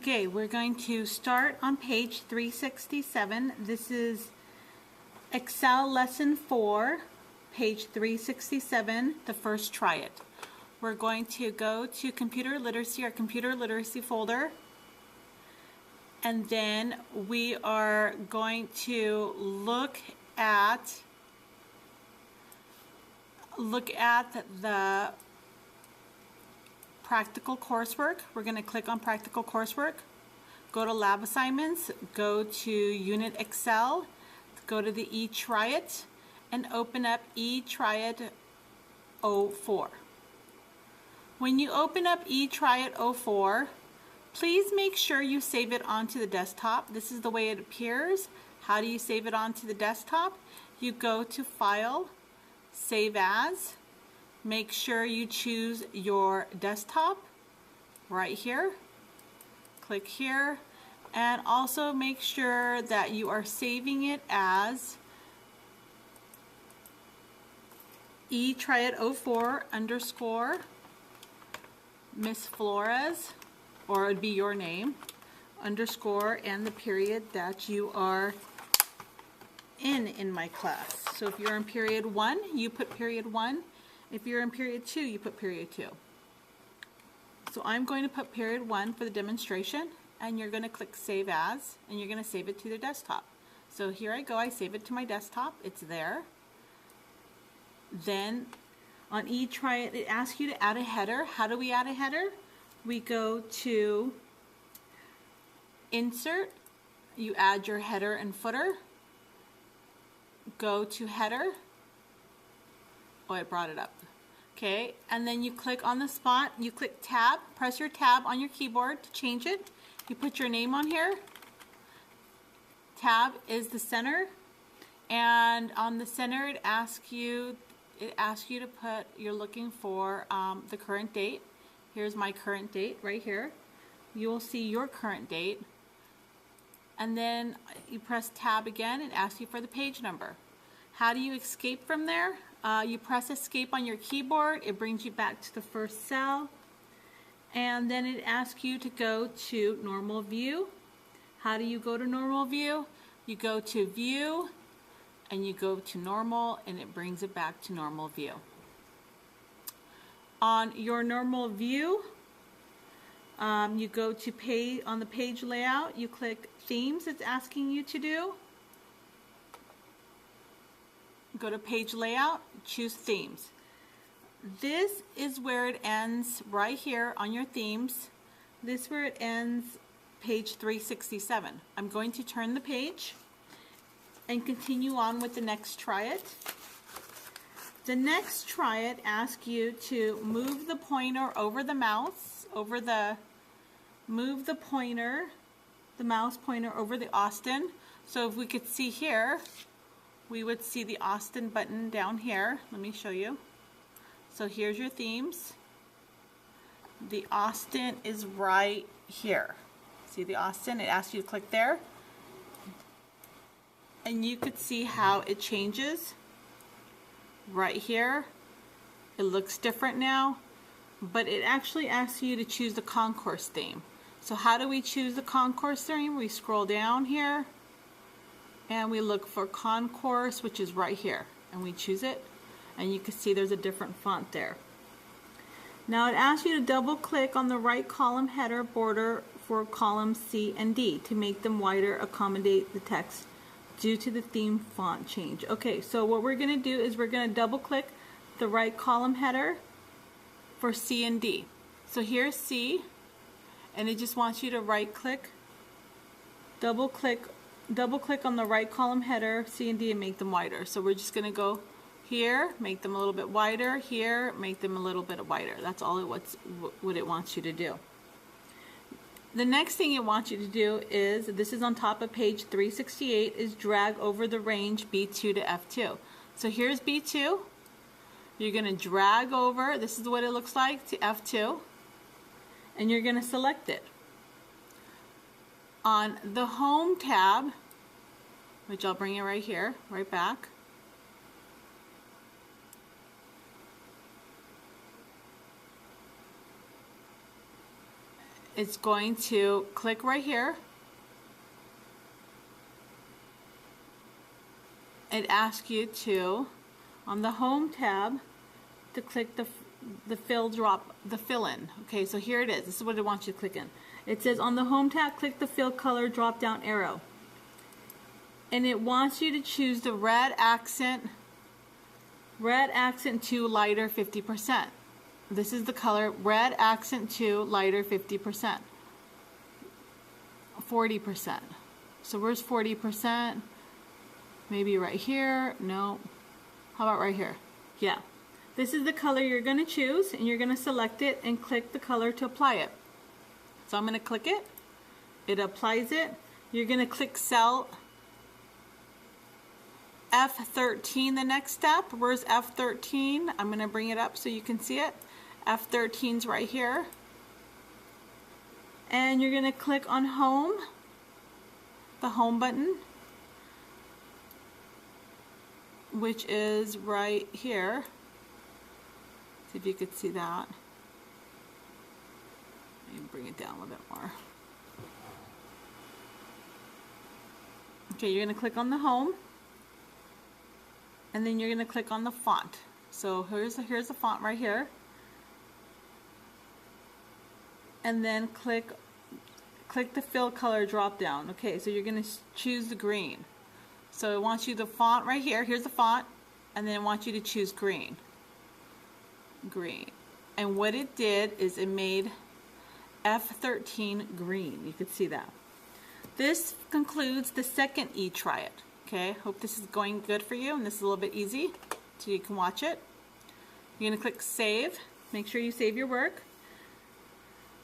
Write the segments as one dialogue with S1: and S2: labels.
S1: Okay, we're going to start on page 367. This is Excel Lesson 4, page 367, the first try it. We're going to go to computer literacy, our computer literacy folder, and then we are going to look at the practical coursework. We're going to click on practical coursework, go to lab assignments, go to unit Excel, go to the e-try it, and open up e-try it 04. When you open up e-try it 04, please make sure you save it onto the desktop. This is the way it appears. How do you save it onto the desktop? You go to File, Save As. Make sure you choose your desktop right here. Click here, and also make sure that you are saving it as e-try-it-04 underscore Miss Flores, or it would be your name, underscore, and the period that you are in my class. So if you're in period 1, you put period 1. If you're in period 2, you put period 2. So I'm going to put period 1 for the demonstration, and you're going to click Save As, and you're going to save it to the desktop. So here I go, I save it to my desktop, it's there. Then on e-try it, it asks you to add a header. How do we add a header? We go to Insert, you add your header and footer, go to Header. Oh, it brought it up. Okay, and then you click on the spot, you click Tab, press your Tab on your keyboard to change it. You put your name on here. Tab is the center, and on the center it asks you to put, you're looking for the current date. Here's my current date right here. You will see your current date, and then you press Tab again and asks you for the page number. How do you escape from there? You press Escape on your keyboard, it brings you back to the first cell, and then it asks you to go to Normal View. How do you go to Normal View? You go to View, and you go to Normal, and it brings it back to Normal View. On your Normal View, you go to page, on the page layout, you click Themes, it's asking you to do. Go to page layout, choose themes. This is where it ends right here on your themes. This is where it ends page 367. I'm going to turn the page and continue on with the next try it. The next try it asks you to move the pointer over the mouse, move the pointer, the mouse pointer over the Austin. So if we could see here, we would see the Austin button down here. Let me show you. So here's your themes. The Austin is right here. See the Austin? It asks you to click there. And you could see how it changes right here. It looks different now, but it actually asks you to choose the concourse theme. So how do we choose the concourse theme? We scroll down here, and we look for concourse, which is right here, and we choose it, and you can see there's a different font there. Now it asks you to double click on the right column header border for columns C and D to make them wider, accommodate the text due to the theme font change. Okay, so what we're going to do is we're going to double click the right column header for C and D. So here's C, and it just wants you to right click, double click on the right column header, C and D, and make them wider. So we're just going to go here, make them a little bit wider, here, make them a little bit wider. That's all what it wants you to do. The next thing it wants you to do is, this is on top of page 368, is drag over the range B2 to F2. So here's B2. You're going to drag over, this is what it looks like, to F2, and you're going to select it. On the Home tab, which I'll bring it right here, right back, it's going to click right here. It asks you to, on the Home tab, to click the fill in. Okay, so here it is. This is what it wants you to click in. It says on the Home tab, click the fill color drop down arrow. And it wants you to choose the red accent to lighter 50%. This is the color red accent to lighter 50%. 40%. So where's 40%? Maybe right here. No. How about right here? Yeah. This is the color you're going to choose, and you're going to select it and click the color to apply it. So I'm going to click it. It applies it. You're going to click cell F13 the next step. Where's F13? I'm going to bring it up so you can see it. F13's right here. And you're going to click on Home, the Home button, which is right here. See if you could see that. Let me bring it down a little bit more. Okay, you're going to click on the Home, and then you're going to click on the font. So here's the font right here. And then click the fill color drop down. Okay, so you're going to choose the green. So it wants you the font right here. Here's the font, and then it wants you to choose green. Green. And what it did is it made F13 green. You could see that. This concludes the second Try It. Okay, hope this is going good for you, and this is a little bit easy so you can watch it. You're going to click Save. Make sure you save your work.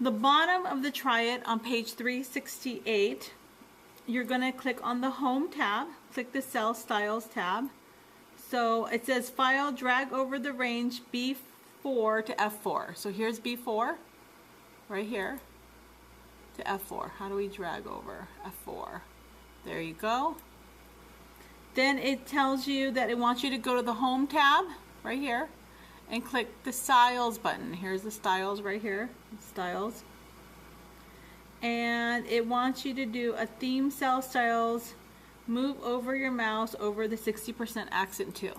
S1: The bottom of the Try It on page 368, you're going to click on the Home tab, click the Cell Styles tab. So it says File, drag over the range B4 to F4. So here's B4, right here, to F4. How do we drag over F4? There you go. Then it tells you that it wants you to go to the Home tab, right here, and click the Styles button. Here's the Styles right here, Styles. And it wants you to do a Theme Cell Styles, move over your mouse over the 60% accent 2.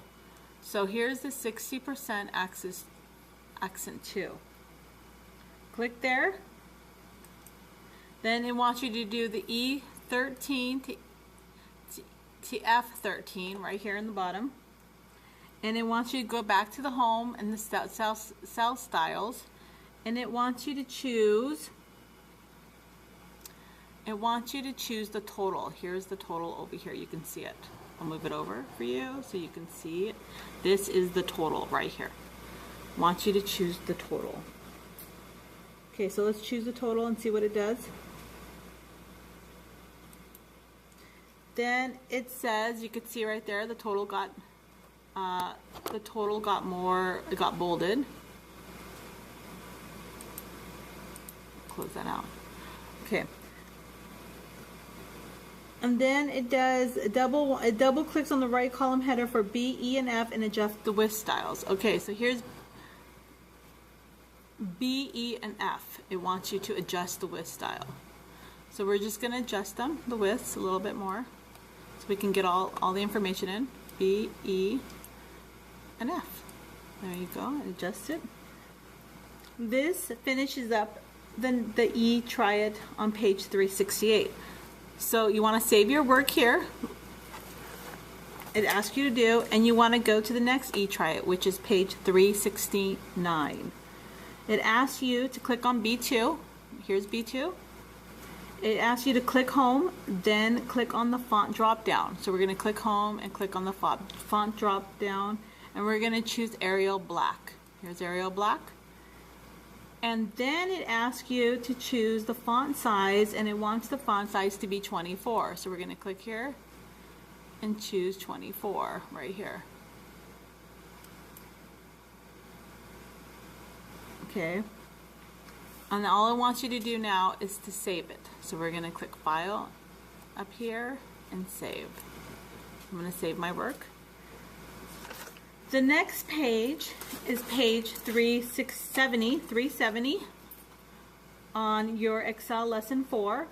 S1: So here's the 60% accent 2. Click there. Then it wants you to do the E13 to F13 right here in the bottom. And it wants you to go back to the Home and the Cell Styles. And it wants you to choose the total. Here's the total over here. You can see it. I'll move it over for you so you can see it. This is the total right here. Want you to choose the total. Okay, so let's choose the total and see what it does. Then it says, you can see right there, the total got more, it got bolded. Close that out. Okay. And then it does it double clicks on the right column header for B, E, and F and adjust the width styles. Okay, so here's B, E, and F. It wants you to adjust the width style. So we're just going to adjust them, the widths, a little bit more, so we can get all the information in. B, E, and F. There you go, and adjust it. This finishes up the Try It on page 368. So you want to save your work here. It asks you to do, and you want to go to the next Try It, which is page 369. It asks you to click on B2. Here's B2. It asks you to click Home, then click on the font drop down. So we're going to click Home and click on the font drop down, and we're going to choose Arial Black. Here's Arial Black. And then it asks you to choose the font size, and it wants the font size to be 24. So we're going to click here and choose 24 right here. Okay. And all it wants you to do now is to save it. So we're going to click File up here and Save. I'm going to save my work. The next page is page 370. on your Excel lesson 4,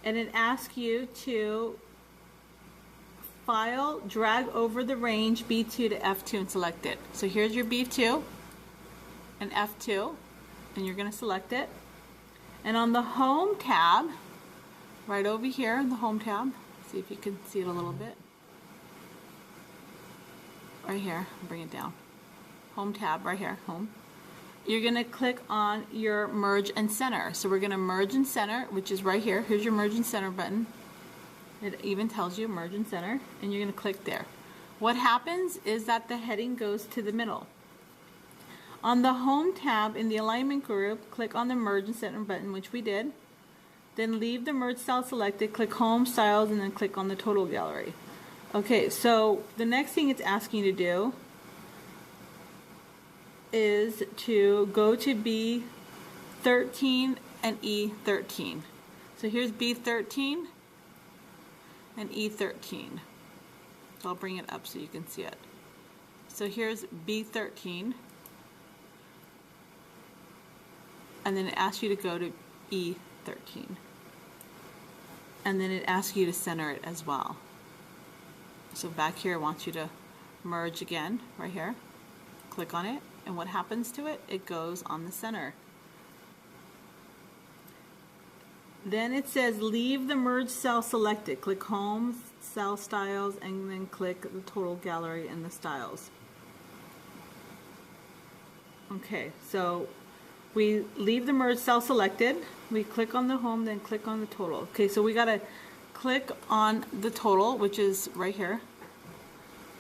S1: and it asks you to file, drag over the range B2 to F2 and select it. So here's your B2 and F2, and you're going to select it. And on the Home tab, right over here in the Home tab, see if you can see it a little bit. Right here, bring it down. Home tab, right here, Home. You're going to click on your Merge and Center. So we're going to Merge and Center, which is right here. Here's your Merge and Center button. It even tells you Merge and Center, and you're going to click there. What happens is that the heading goes to the middle. On the Home tab in the Alignment group, click on the Merge and Center button, which we did. Then leave the Merge cell selected, click Home, Styles, and then click on the Total Gallery. Okay, so the next thing it's asking you to do is to go to B13 and E13. So here's B13 and E13. So I'll bring it up so you can see it. So here's B13, and then it asks you to go to E13, and then it asks you to center it as well. So back here it wants you to merge again, right here. Click on it, and what happens to it? It goes on the center. Then it says leave the merge cell selected. Click Home, Cell Styles, and then click the Total Gallery and the Styles. Okay, so we leave the merge cell selected. We click on the Home, then click on the Total. Okay, so we gotta click on the Total, which is right here.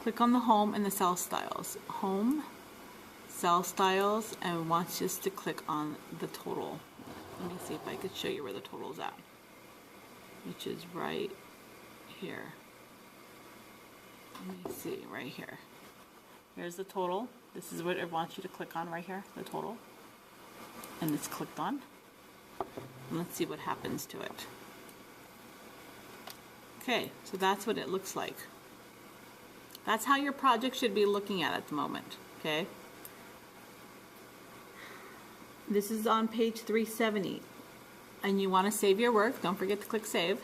S1: Click on the Home and the Cell Styles. Home, Cell Styles, and it wants us to click on the Total. Let me see if I could show you where the total's at, which is right here. Let me see, right here. Here's the total. This is what it wants you to click on right here, the total. And it's clicked on. And let's see what happens to it. Okay, so that's what it looks like. That's how your project should be looking at the moment, okay? This is on page 370, and you want to save your work. Don't forget to click Save.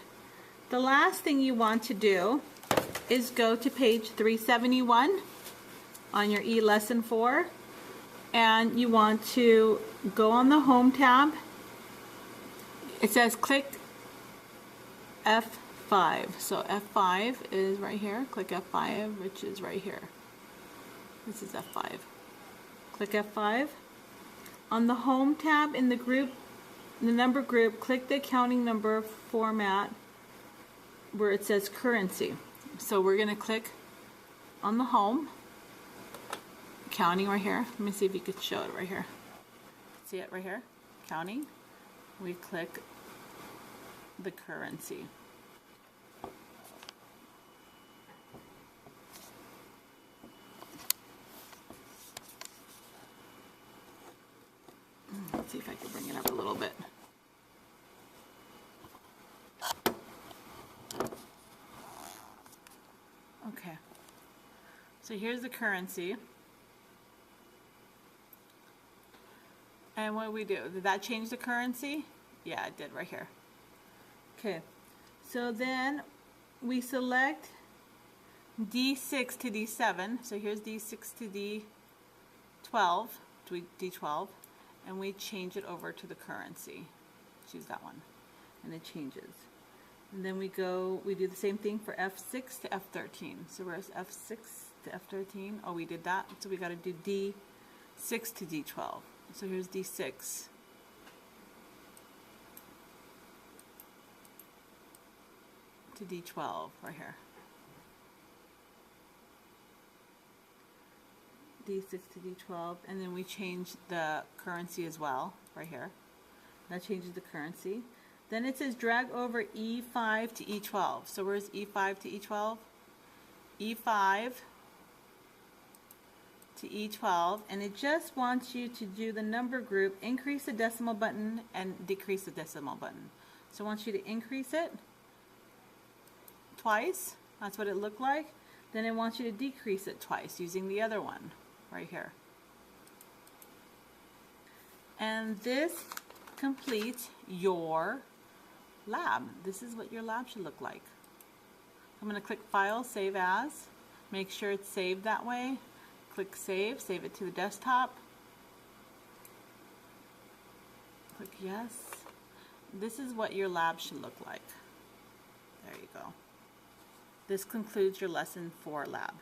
S1: The last thing you want to do is go to page 371 on your Lesson 4, and you want to go on the Home tab. It says click F5. So F5 is right here. Click F5, which is right here. This is F5. Click F5. On the Home tab in the group, the number group, click the accounting number format where it says currency. So we're going to click on the Home, accounting right here. Let me see if you could show it right here. See it right here? Accounting. We click the currency. Let's see if I can bring it up a little bit. Okay. So here's the currency. And what do we do? Did that change the currency? Yeah, it did right here. Okay. So then we select D6 to D7. So here's D6 to D12, D12. And we change it over to the currency. Choose that one, and it changes. And then we do the same thing for F6 to F13. So where's F6 to F13? Oh, we did that. So we got to do D6 to D12. So here's D6. To D12 right here. D6 to D12, and then we change the currency as well, right here. That changes the currency. Then it says drag over E5 to E12. So where's E5 to E12? E5 to E12, and it just wants you to do the number group, increase the decimal button and decrease the decimal button. So it wants you to increase it twice. That's what it looked like. Then it wants you to decrease it twice using the other one right here. And this complete your lab. This is what your lab should look like. I'm going to click File, Save As. Make sure it's saved that way. Click Save, save it to the desktop. Click Yes. This is what your lab should look like. There you go. This concludes your Lesson 4 lab.